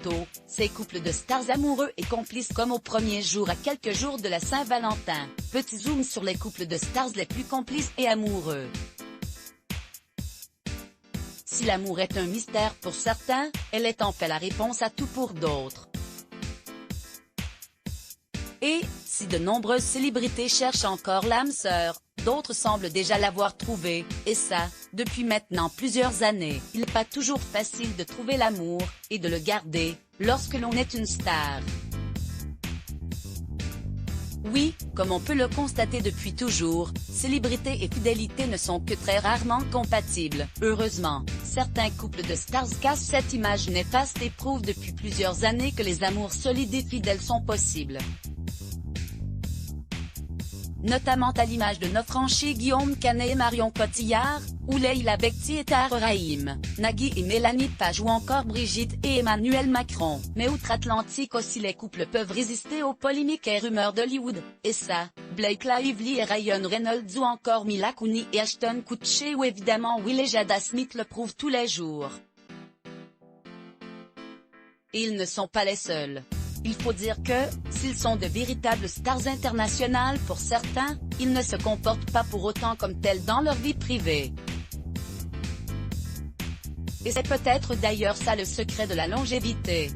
photos, ces couples de stars amoureux et complices comme au premier jour à quelques jours de la Saint-Valentin. Petit zoom sur les couples de stars les plus complices et amoureux. Si l'amour est un mystère pour certains, elle est en fait la réponse à tout pour d'autres. Et, si de nombreuses célébrités cherchent encore l'âme sœur, d'autres semblent déjà l'avoir trouvée, et ça, depuis maintenant plusieurs années. Il n'est pas toujours facile de trouver l'amour, et de le garder, lorsque l'on est une star. Oui, comme on peut le constater depuis toujours, célébrité et fidélité ne sont que très rarement compatibles. Heureusement, certains couples de stars cassent cette image néfaste et prouvent depuis plusieurs années que les amours solides et fidèles sont possibles. Notamment à l'image de nos franchis Guillaume Canet et Marion Cotillard, ou Leila Bekti et Tahar Rahim, Nagui et Mélanie Page ou encore Brigitte et Emmanuel Macron. Mais outre-Atlantique aussi les couples peuvent résister aux polémiques et rumeurs d'Hollywood, et ça, Blake Lively et Ryan Reynolds ou encore Mila Kunis et Ashton Kutcher ou évidemment Will et Jada Smith le prouvent tous les jours. Et ils ne sont pas les seuls. Il faut dire que, s'ils sont de véritables stars internationales pour certains, ils ne se comportent pas pour autant comme tels dans leur vie privée. Et c'est peut-être d'ailleurs ça le secret de la longévité.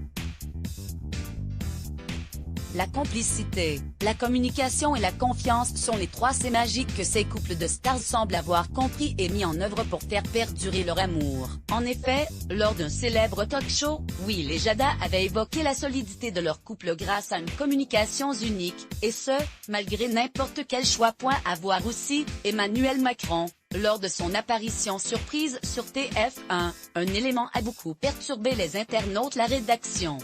La complicité, la communication et la confiance sont les trois C magiques que ces couples de stars semblent avoir compris et mis en œuvre pour faire perdurer leur amour. En effet, lors d'un célèbre talk show, Will et Jada avaient évoqué la solidité de leur couple grâce à une communication unique, et ce, malgré n'importe quel choix. À voir aussi, Emmanuel Macron, lors de son apparition surprise sur TF1, un élément a beaucoup perturbé les internautes. La rédaction